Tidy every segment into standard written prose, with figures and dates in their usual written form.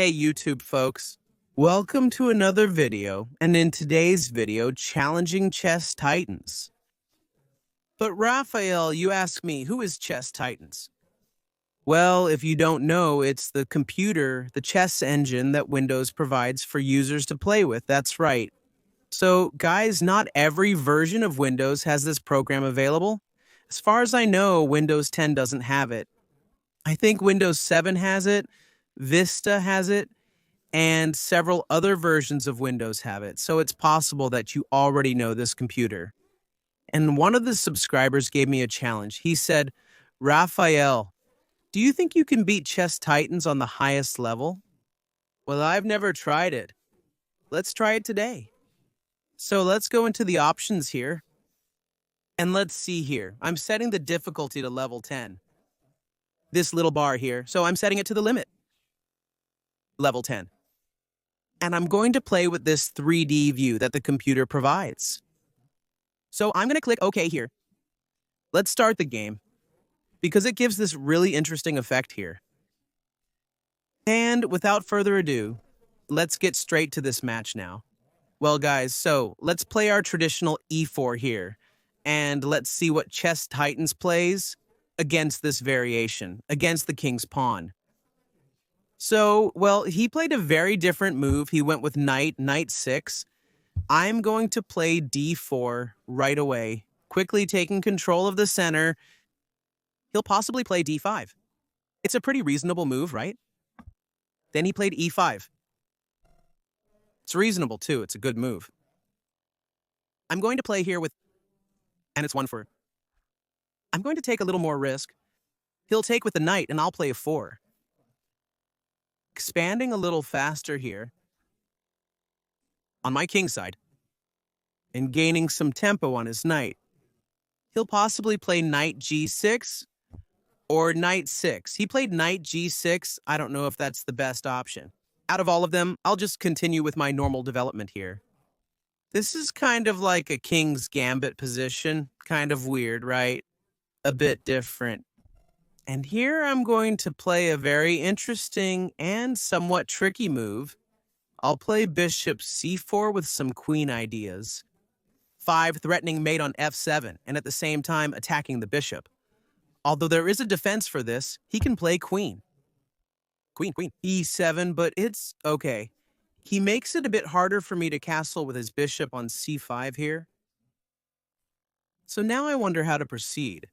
Hey YouTube folks, welcome to another video, and in today's video, challenging chess titans. But Raphael, you ask me, who is chess titans? Well, if you don't know, it's the computer, the chess engine that Windows provides for users to play with, that's right. So guys, not every version of Windows has this program available. As far as I know, Windows 10 doesn't have it. I think Windows 7 has it, Vista has it, and several other versions of Windows have it, so it's possible that you already know this computer. And one of the subscribers gave me a challenge. He said, Raphael, do you think you can beat chess titans on the highest level? Well, I've never tried it. Let's try it today. So let's go into the options here. And let's see here. I'm setting the difficulty to level 10. This little bar here, so I'm setting it to the limit. Level 10. And I'm going to play with this 3D view that the computer provides. So I'm going to click OK here. Let's start the game, because it gives this really interesting effect here. And without further ado, let's get straight to this match now. Well guys, so let's play our traditional e4 here, and let's see what Chess Titans plays against this variation, against the king's pawn. So, well, he played a very different move. He went with knight, knight 6. I'm going to play d4 right away, quickly taking control of the center. He'll possibly play d5. It's a pretty reasonable move, right? Then he played e5. It's reasonable, too. It's a good move. I'm going to play here with... and it's 1-4. I'm going to take a little more risk. He'll take with the knight, and I'll play a 4. Expanding a little faster here on my king side and gaining some tempo on his knight. He'll possibly play knight g6 or knight 6. He played knight g6. I don't know if that's the best option. Out of all of them, I'll just continue with my normal development here. This is kind of like a king's gambit position. Kind of weird, right? A bit different. And here I'm going to play a very interesting and somewhat tricky move. I'll play bishop c4 with some queen ideas. 5 threatening mate on f7, and at the same time attacking the bishop. Although there is a defense for this, he can play queen. Queen, e7, but it's okay. He makes it a bit harder for me to castle with his bishop on c5 here. So now I wonder how to proceed.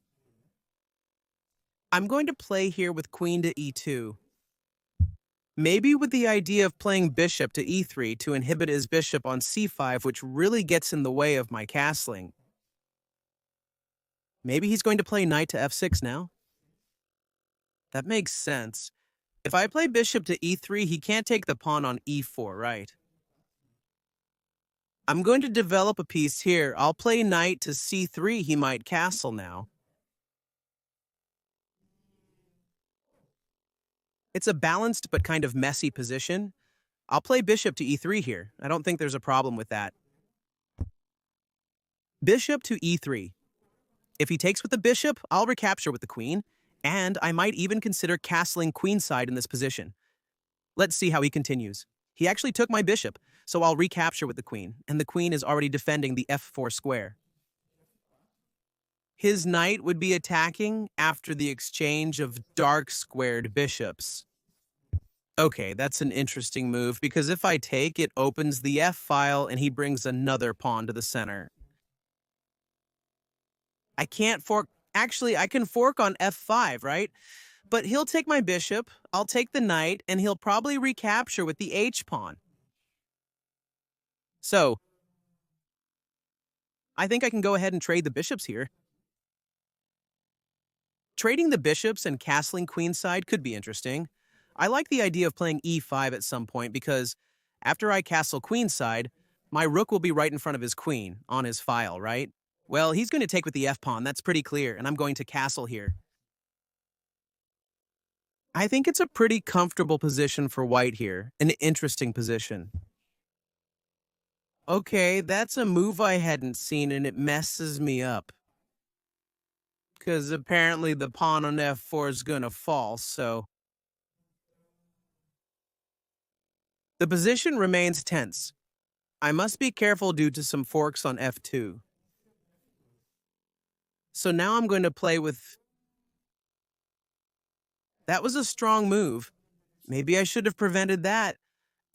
I'm going to play here with queen to e2. Maybe with the idea of playing bishop to e3 to inhibit his bishop on c5, which really gets in the way of my castling. Maybe he's going to play knight to f6 now. That makes sense. If I play bishop to e3, he can't take the pawn on e4, right? I'm going to develop a piece here. I'll play knight to c3. He might castle now. It's a balanced but kind of messy position. I'll play bishop to e3 here. I don't think there's a problem with that. Bishop to e3. If he takes with the bishop, I'll recapture with the queen, and I might even consider castling queenside in this position. Let's see how he continues. He actually took my bishop, so I'll recapture with the queen, and the queen is already defending the f4 square. His knight would be attacking after the exchange of dark squared bishops. Okay, that's an interesting move, because if I take, it opens the f-file and he brings another pawn to the center. I can't fork. Actually, I can fork on f5, right? But he'll take my bishop, I'll take the knight, and he'll probably recapture with the h-pawn. So, I think I can go ahead and trade the bishops here. Trading the bishops and castling queenside could be interesting. I like the idea of playing e5 at some point because after I castle queenside, my rook will be right in front of his queen on his file, right? Well, he's going to take with the f-pawn, that's pretty clear, and I'm going to castle here. I think it's a pretty comfortable position for white here, an interesting position. Okay, that's a move I hadn't seen and it messes me up. Because apparently the pawn on f4 is going to fall, so... The position remains tense. I must be careful due to some forks on f2. So now I'm going to play with... That was a strong move. Maybe I should have prevented that.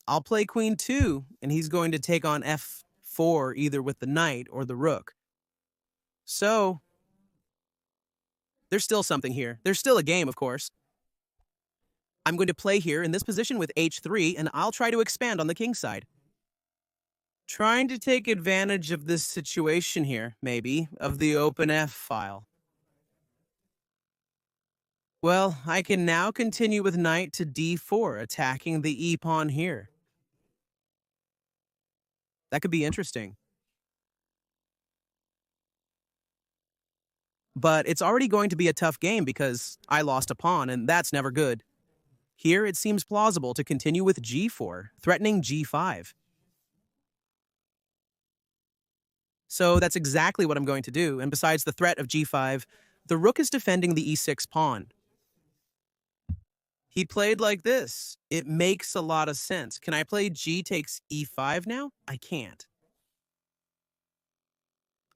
I'll play queen 2, and he's going to take on f4 either with the knight or the rook. So, there's still something here. There's still a game, of course. I'm going to play here in this position with h3, and I'll try to expand on the king side. Trying to take advantage of this situation here, maybe, of the open f file. Well, I can now continue with knight to d4, attacking the e-pawn here. That could be interesting. But it's already going to be a tough game because I lost a pawn, and that's never good. Here, it seems plausible to continue with g4, threatening g5. So that's exactly what I'm going to do, and besides the threat of g5, the rook is defending the e6 pawn. He played like this. It makes a lot of sense. Can I play g takes e5 now? I can't.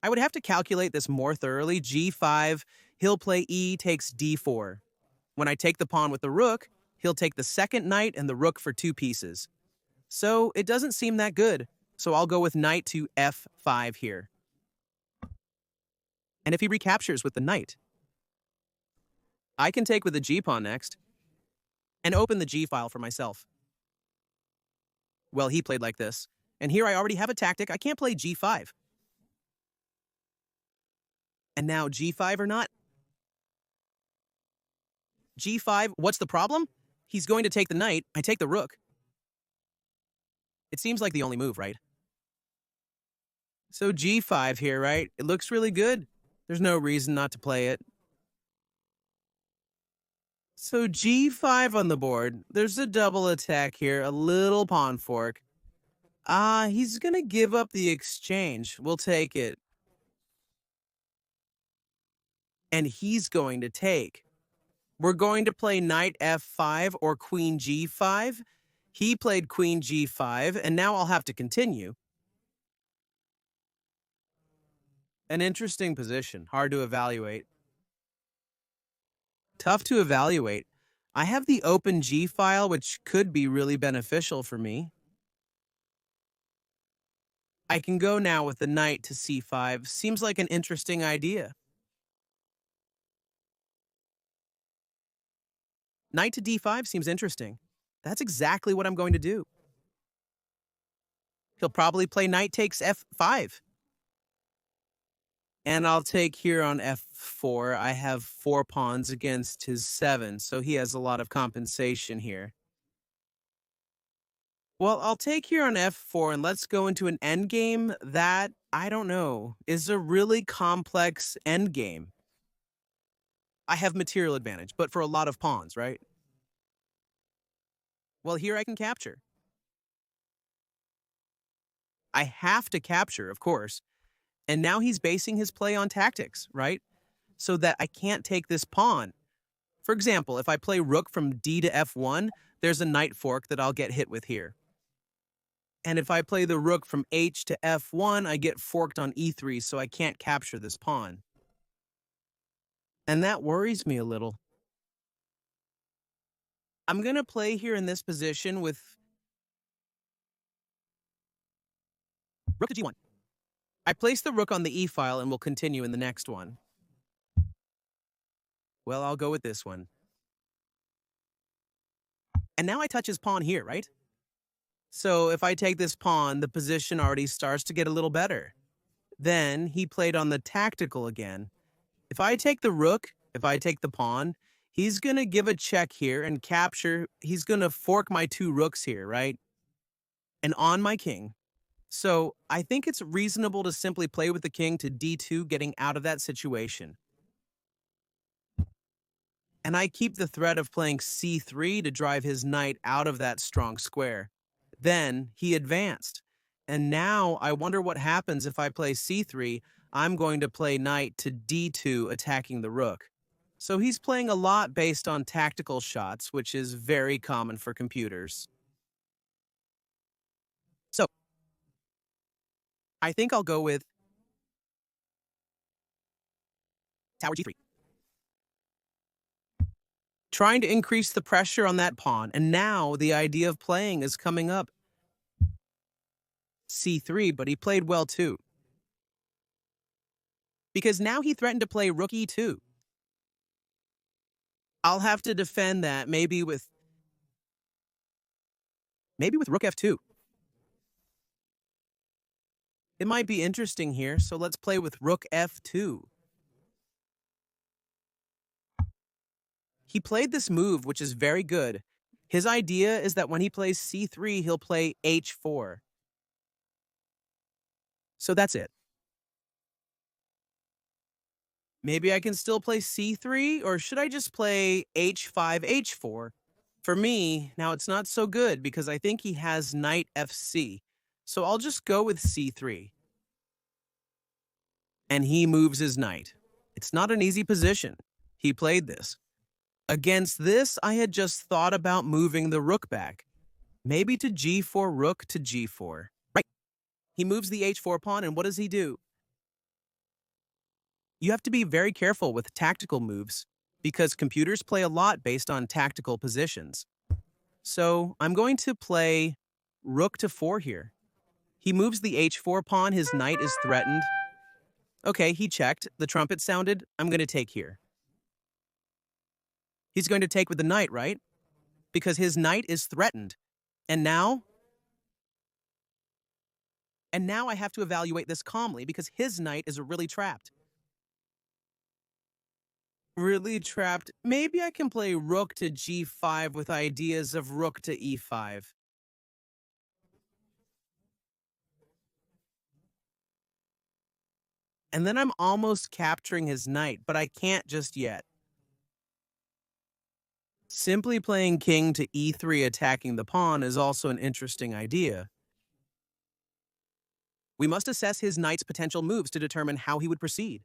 I would have to calculate this more thoroughly. g5, he'll play e takes d4. When I take the pawn with the rook, he'll take the second knight and the rook for 2 pieces. So it doesn't seem that good. So I'll go with knight to f5 here. And if he recaptures with the knight, I can take with the g-pawn next and open the g-file for myself. Well, he played like this. And here I already have a tactic. I can't play g5. And now g5 or not? g5, what's the problem? He's going to take the knight. I take the rook. It seems like the only move, right? So g5 here, right? It looks really good. There's no reason not to play it. So g5 on the board. There's a double attack here, a little pawn fork. He's going to give up the exchange. We'll take it. And he's going to take. We're going to play knight f5 or queen g5. He played queen g5, and now I'll have to continue. An interesting position, hard to evaluate. Tough to evaluate. I have the open G file, which could be really beneficial for me. I can go now with the knight to c5. Seems like an interesting idea. Knight to d5 seems interesting. That's exactly what I'm going to do. He'll probably play knight takes f5. And I'll take here on f4. I have 4 pawns against his 7, so he has a lot of compensation here. Well, I'll take here on f4, and let's go into an endgame that, I don't know, is a really complex endgame. I have material advantage, but for a lot of pawns, right? Well, here I can capture. I have to capture, of course. And now he's basing his play on tactics, right? So that I can't take this pawn. For example, if I play rook from d to f1, there's a knight fork that I'll get hit with here. And if I play the rook from h to f1, I get forked on e3, so I can't capture this pawn. And that worries me a little. I'm going to play here in this position with rook to g1. I place the rook on the e-file and will continue in the next one. Well, I'll go with this one. And now I touch his pawn here, right? So if I take this pawn, the position already starts to get a little better. Then he played on the tactical again. If I take the rook, if I take the pawn, he's going to give a check here and capture. He's going to fork my 2 rooks here, right? And on my king. So I think it's reasonable to simply play with the king to d2, getting out of that situation. And I keep the threat of playing c3 to drive his knight out of that strong square. Then he advanced. And now I wonder what happens if I play c3. I'm going to play knight to d2, attacking the rook. So he's playing a lot based on tactical shots, which is very common for computers. I think I'll go with tower g3. Trying to increase the pressure on that pawn, and now the idea of playing is coming up. c3, but he played well too. Because now he threatened to play rook e2. I'll have to defend that, maybe with rook f2. It might be interesting here, so let's play with rook f2. He played this move, which is very good. His idea is that when he plays c3, he'll play h4. So that's it. Maybe I can still play c3, or should I just play h5, h4? For me, now it's not so good because I think he has knight fc. So I'll just go with c3. And he moves his knight. It's not an easy position. He played this. Against this, I had just thought about moving the rook back. Maybe to g4, rook to g4. Right. He moves the h4 pawn, and what does he do? You have to be very careful with tactical moves because computers play a lot based on tactical positions. So I'm going to play rook to 4 here. He moves the h4 pawn, his knight is threatened. Okay, he checked. The trumpet sounded. I'm going to take here. He's going to take with the knight, right? Because his knight is threatened. And now I have to evaluate this calmly because his knight is really trapped. Really trapped. Maybe I can play rook to g5 with ideas of rook to e5. And then I'm almost capturing his knight, but I can't just yet. Simply playing king to e3 attacking the pawn is also an interesting idea. We must assess his knight's potential moves to determine how he would proceed.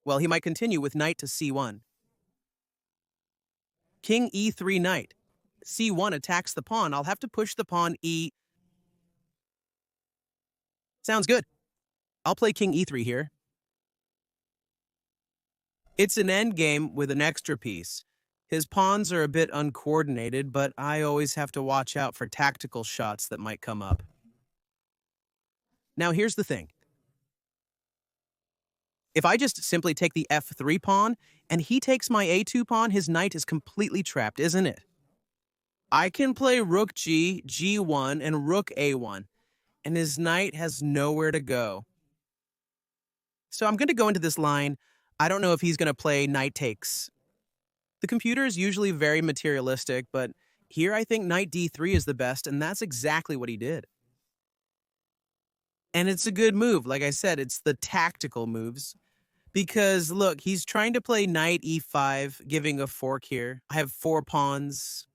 Well, he might continue with knight to c1. King e3 knight. c1 attacks the pawn. I'll have to push the pawn e. Sounds good. I'll play king e3 here. It's an endgame with an extra piece. His pawns are a bit uncoordinated, but I always have to watch out for tactical shots that might come up. Now here's the thing. If I just simply take the f3 pawn, and he takes my a2 pawn, his knight is completely trapped, isn't it? I can play rook g, g1, and rook a1, and his knight has nowhere to go. So I'm going to go into this line. I don't know if he's going to play knight takes. The computer is usually very materialistic, but here I think knight d3 is the best, and that's exactly what he did. And it's a good move. Like I said, it's the tactical moves. Because, look, he's trying to play knight e5, giving a fork here. I have 4 pawns.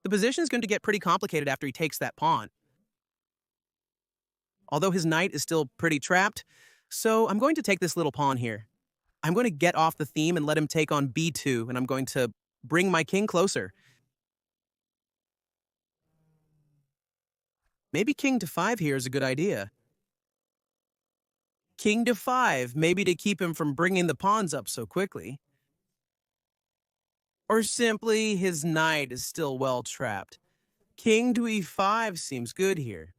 The position is going to get pretty complicated after he takes that pawn. Although his knight is still pretty trapped, so I'm going to take this little pawn here. I'm going to get off the theme and let him take on b2, and I'm going to bring my king closer. Maybe king to 5 here is a good idea. King to 5, maybe to keep him from bringing the pawns up so quickly. Or simply his knight is still well trapped. King to e5 seems good here.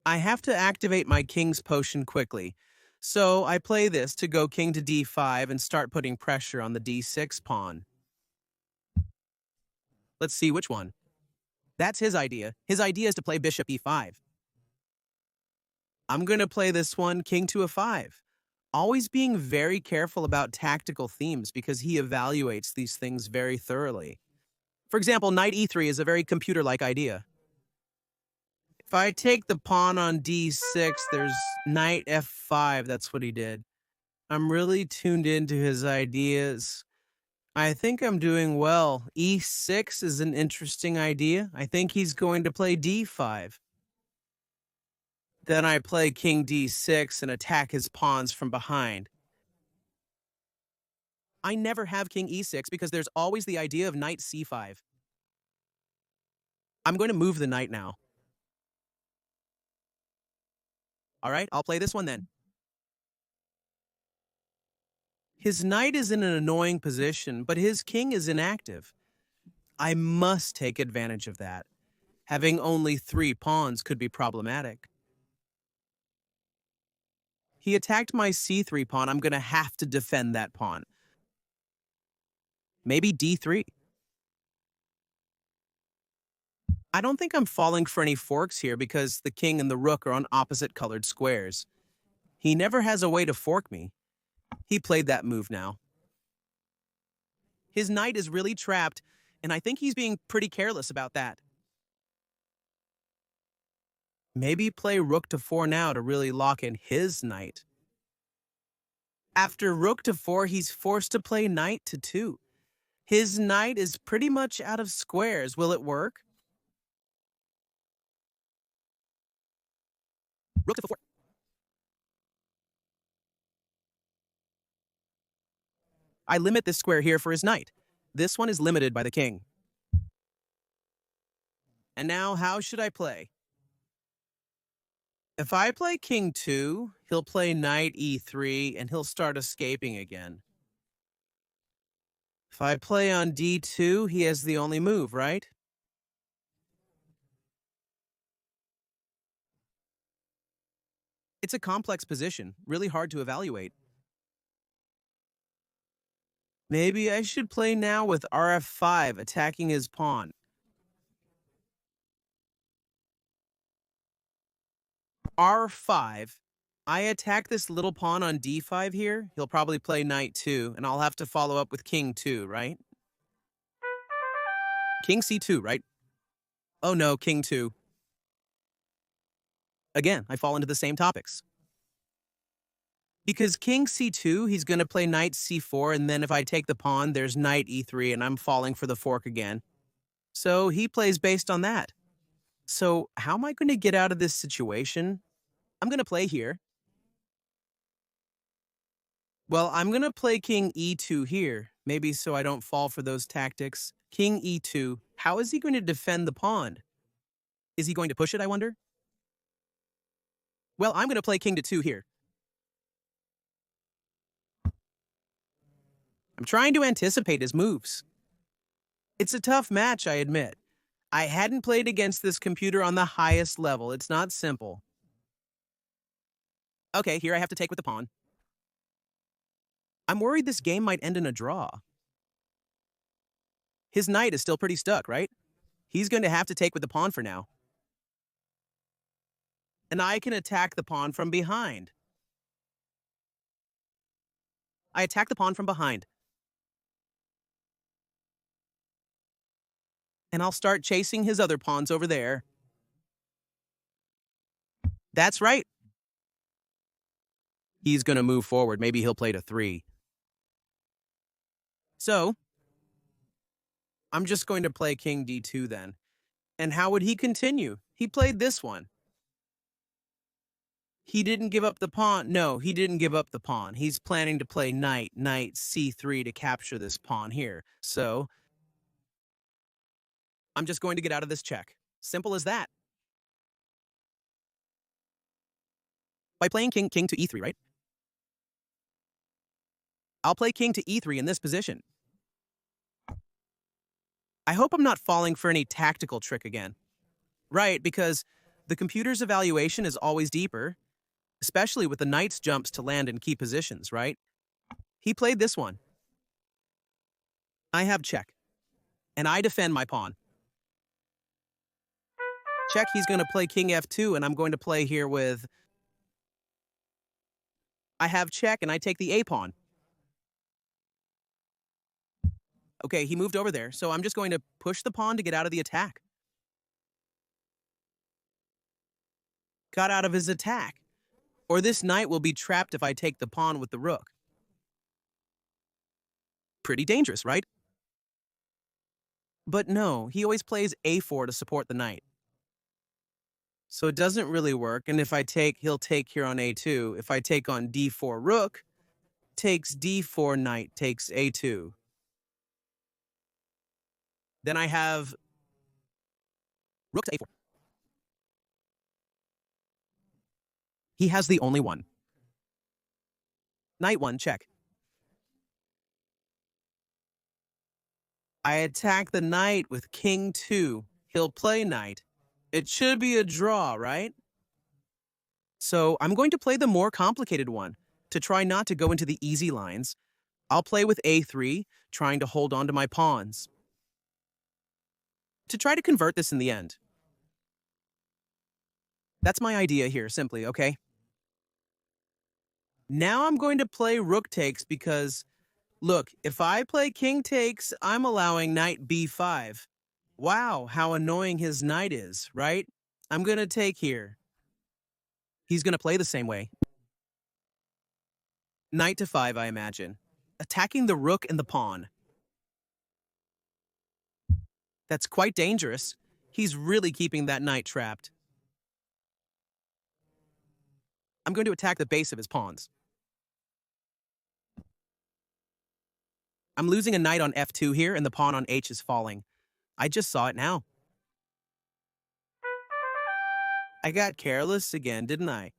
I have to activate my king's potion quickly, so I play this to go king to d5 and start putting pressure on the d6 pawn. Let's see which one. That's his idea. His idea is to play bishop e5. I'm going to play this one, king to a5. Always being very careful about tactical themes because he evaluates these things very thoroughly. For example, knight e3 is a very computer-like idea. If I take the pawn on d6, there's knight f5. That's what he did. I'm really tuned into his ideas. I think I'm doing well. e6 is an interesting idea. I think he's going to play d5. Then I play king d6 and attack his pawns from behind. I never have king e6 because there's always the idea of knight c5. I'm going to move the knight now. All right, I'll play this one then. His knight is in an annoying position, but his king is inactive. I must take advantage of that. Having only 3 pawns could be problematic. He attacked my c3 pawn. I'm going to have to defend that pawn. Maybe d3. I don't think I'm falling for any forks here because the king and the rook are on opposite colored squares. He never has a way to fork me. He played that move now. His knight is really trapped, and I think he's being pretty careless about that. Maybe play rook to 4 now to really lock in his knight. After rook to 4, he's forced to play knight to 2. His knight is pretty much out of squares. Will it work? Rook to 4. I limit this square here for his knight. This one is limited by the king. And now, how should I play? If I play king 2, he'll play knight e3, and he'll start escaping again. If I play on d2, he has the only move, right? It's a complex position, really hard to evaluate. Maybe I should play now with rf5, attacking his pawn. r5. I attack this little pawn on d5 here. He'll probably play knight 2, and I'll have to follow up with king 2, right? King c2, right? Oh no, king 2. Again, I fall into the same topics. Because king c2, he's going to play knight c4, and then if I take the pawn, there's knight e3, and I'm falling for the fork again. So he plays based on that. So how am I going to get out of this situation? I'm going to play here. Well, I'm going to play king e2 here, maybe so I don't fall for those tactics. King e2. How is he going to defend the pawn? Is he going to push it, I wonder? Well, I'm going to play king to 2 here. I'm trying to anticipate his moves. It's a tough match, I admit. I hadn't played against this computer on the highest level. It's not simple. Okay, here I have to take with the pawn. I'm worried this game might end in a draw. His knight is still pretty stuck, right? He's going to have to take with the pawn for now. And I can attack the pawn from behind. I attack the pawn from behind. And I'll start chasing his other pawns over there. That's right. He's going to move forward. Maybe he'll play to 3. So, I'm just going to play king d2 then. And how would he continue? He played this one. He didn't give up the pawn. No, he didn't give up the pawn. He's planning to play knight c3 to capture this pawn here. So, I'm just going to get out of this check. Simple as that. By playing king to e3, right? I'll play king to e3 in this position. I hope I'm not falling for any tactical trick again. Right, because the computer's evaluation is always deeper, especially with the knight's jumps to land in key positions, right? He played this one. I have check, and I defend my pawn. Check, he's going to play king f2, and I'm going to play here with... I have check, and I take the a pawn. Okay, he moved over there, so I'm just going to push the pawn to get out of the attack. Got out of his attack. Or this knight will be trapped if I take the pawn with the rook. Pretty dangerous, right? But no, he always plays a4 to support the knight. So it doesn't really work, and if I take, he'll take here on a2. If I take on d4 rook, takes d4 knight, takes a2. Then I have Rook to a4. He has the only one. Knight 1, check. I attack the knight with king 2. He'll play knight. It should be a draw, right? So I'm going to play the more complicated one. To try not to go into the easy lines, I'll play with a3, trying to hold on to my pawns. To try to convert this in the end. That's my idea here, simply, okay? Now I'm going to play rook takes because, look, if I play king takes, I'm allowing knight b5. Wow, how annoying his knight is, right? I'm going to take here. He's going to play the same way. Knight to 5, I imagine. Attacking the rook and the pawn. That's quite dangerous. He's really keeping that knight trapped. I'm going to attack the base of his pawns. I'm losing a knight on f2 here, and the pawn on h is falling. I just saw it now. I got careless again, didn't I?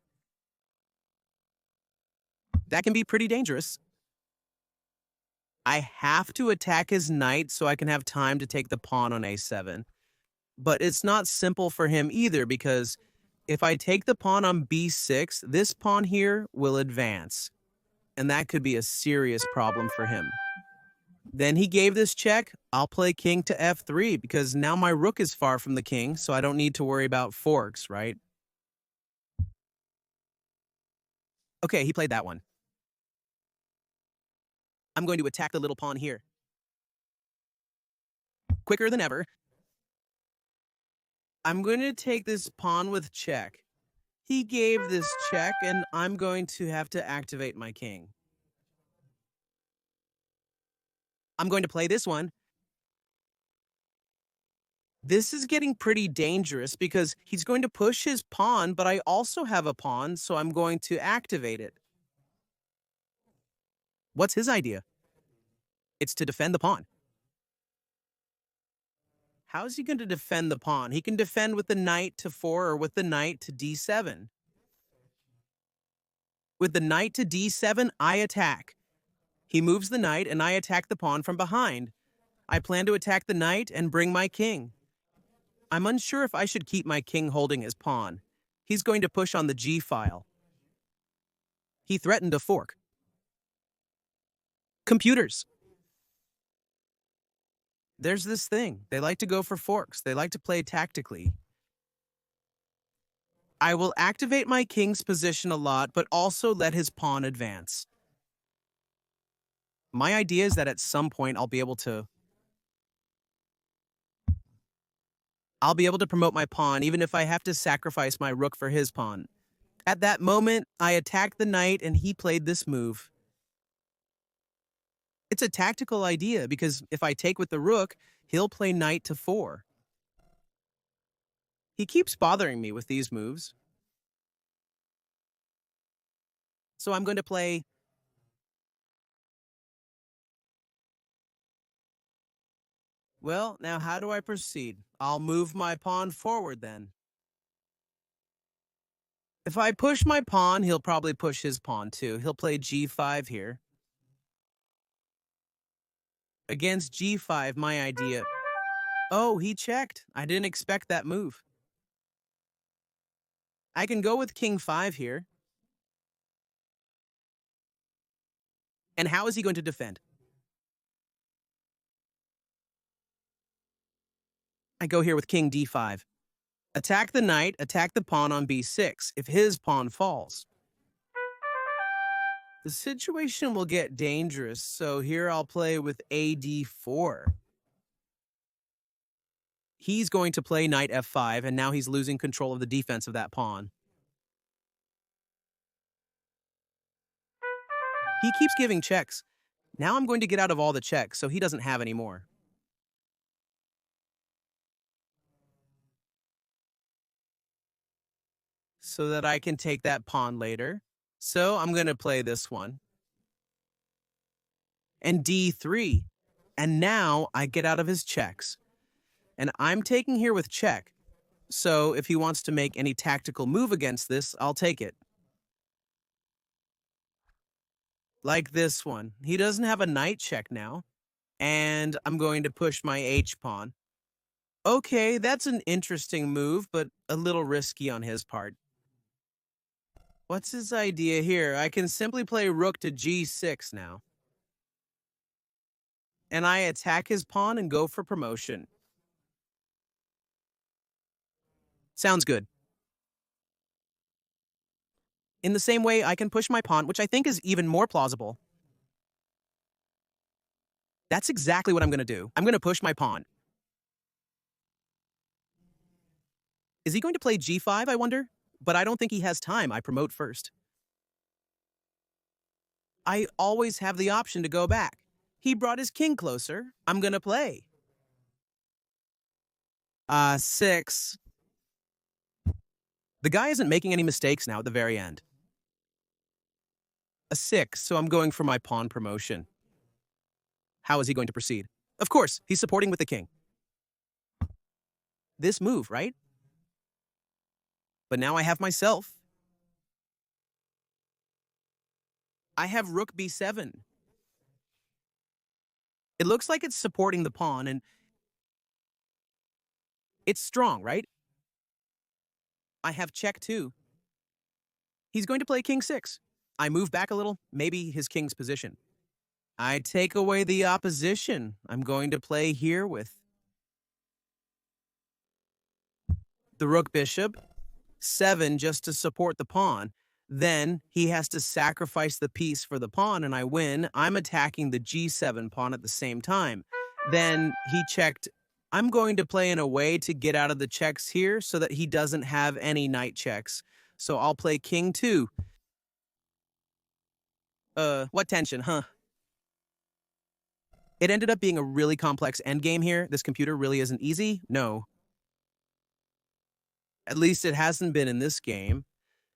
That can be pretty dangerous. I have to attack his knight so I can have time to take the pawn on a7. But it's not simple for him either, because if I take the pawn on b6, this pawn here will advance. And that could be a serious problem for him. Then he gave this check. I'll play king to f3 because now my rook is far from the king, so I don't need to worry about forks, right? Okay, he played that one. I'm going to attack the little pawn here. Quicker than ever. I'm going to take this pawn with check. He gave this check, and I'm going to have to activate my king. I'm going to play this one. This is getting pretty dangerous because he's going to push his pawn, but I also have a pawn, so I'm going to activate it. What's his idea? It's to defend the pawn. How is he going to defend the pawn? He can defend with the knight to 4 or with the knight to d7. With the knight to d7, I attack. He moves the knight, and I attack the pawn from behind. I plan to attack the knight and bring my king. I'm unsure if I should keep my king holding his pawn. He's going to push on the g file. He threatened a fork. Computers. There's this thing. They like to go for forks. They like to play tactically. I will activate my king's position a lot, but also let his pawn advance. My idea is that at some point I'll be able to promote my pawn even if I have to sacrifice my rook for his pawn. At that moment, I attacked the knight and he played this move. It's a tactical idea because if I take with the rook, he'll play knight to 4. He keeps bothering me with these moves. So I'm going to play... Well, now how do I proceed? I'll move my pawn forward then. If I push my pawn, he'll probably push his pawn too. He'll play g5 here. Against g5, my idea... Oh, he checked. I didn't expect that move. I can go with king 5 here. And how is he going to defend? I go here with king d5. Attack the knight, attack the pawn on b6 if his pawn falls. The situation will get dangerous, so here I'll play with ad4. He's going to play knight f5, and now he's losing control of the defense of that pawn. He keeps giving checks. Now I'm going to get out of all the checks, so he doesn't have any more. So that I can take that pawn later. So I'm going to play this one. And d3. And now I get out of his checks. And I'm taking here with check. So if he wants to make any tactical move against this, I'll take it. Like this one. He doesn't have a knight check now. And I'm going to push my h-pawn. Okay, that's an interesting move, but a little risky on his part. What's his idea here? I can simply play rook to g6 now. And I attack his pawn and go for promotion. Sounds good. In the same way, I can push my pawn, which I think is even more plausible. That's exactly what I'm going to do. I'm going to push my pawn. Is he going to play g5, I wonder? But I don't think he has time. I promote first. I always have the option to go back. He brought his king closer. I'm going to play. 6. The guy isn't making any mistakes now at the very end. A 6, so I'm going for my pawn promotion. How is he going to proceed? Of course, he's supporting with the king. This move, right? But now I have myself. I have rook b7. It looks like it's supporting the pawn, and it's strong, right? I have check 2. He's going to play king 6. I move back a little, maybe his king's position. I take away the opposition. I'm going to play here with the rook bishop, 7 just to support the pawn. Then he has to sacrifice the piece for the pawn, and I win. I'm attacking the g7 pawn at the same time. Then he checked. I'm going to play in a way to get out of the checks here so that he doesn't have any knight checks. So I'll play king 2. What tension, huh? It ended up being a really complex endgame here. This computer really isn't easy. No. At least it hasn't been in this game.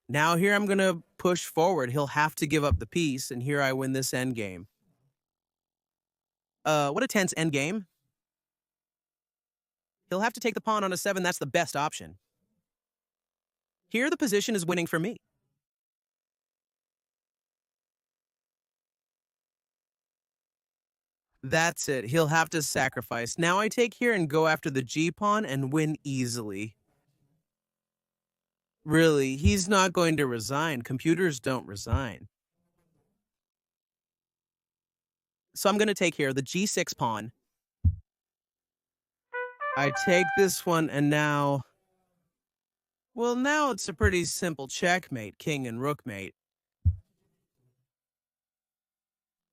Now here I'm going to push forward. He'll have to give up the piece, and here I win this endgame. What a tense endgame. He'll have to take the pawn on a 7. That's the best option. Here the position is winning for me. That's it. He'll have to sacrifice. Now I take here and go after the g-pawn and win easily. Really, he's not going to resign. Computers don't resign. So I'm going to take here the g6 pawn. I take this one, and now... Well, now it's a pretty simple checkmate, king and rook mate.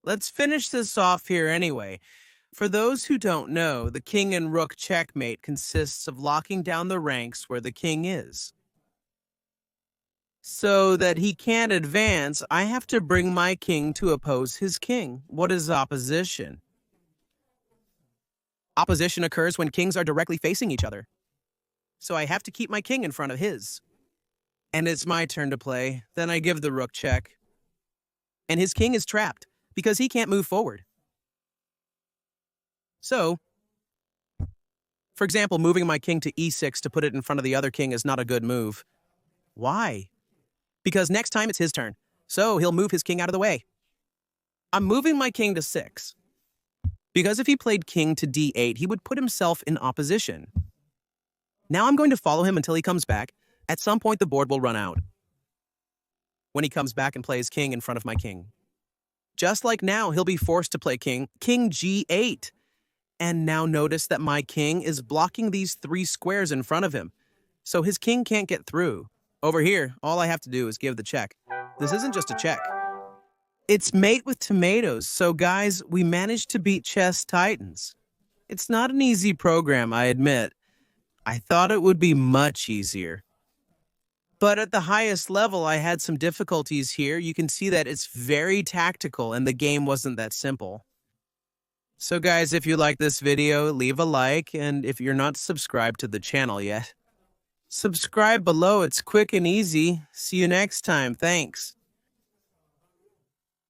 Let's finish this off here anyway. For those who don't know, the king and rook checkmate consists of locking down the ranks where the king is. So that he can't advance, I have to bring my king to oppose his king. What is opposition? Opposition occurs when kings are directly facing each other. So I have to keep my king in front of his. And it's my turn to play. Then I give the rook check. And his king is trapped because he can't move forward. So, for example, moving my king to e6 to put it in front of the other king is not a good move. Why? Because next time it's his turn, so he'll move his king out of the way. I'm moving my king to 6. Because if he played king to d8, he would put himself in opposition. Now I'm going to follow him until he comes back. At some point, the board will run out. When he comes back and plays king in front of my king. Just like now, he'll be forced to play king g8. And now notice that my king is blocking these 3 squares in front of him. So his king can't get through. Over here, all I have to do is give the check. This isn't just a check. It's mate with tomatoes. So guys, we managed to beat Chess Titans. It's not an easy program, I admit. I thought it would be much easier. But at the highest level, I had some difficulties here. You can see that it's very tactical and the game wasn't that simple. So guys, if you like this video, leave a like, and if you're not subscribed to the channel yet, subscribe below. It's quick and easy. See you next time. Thanks.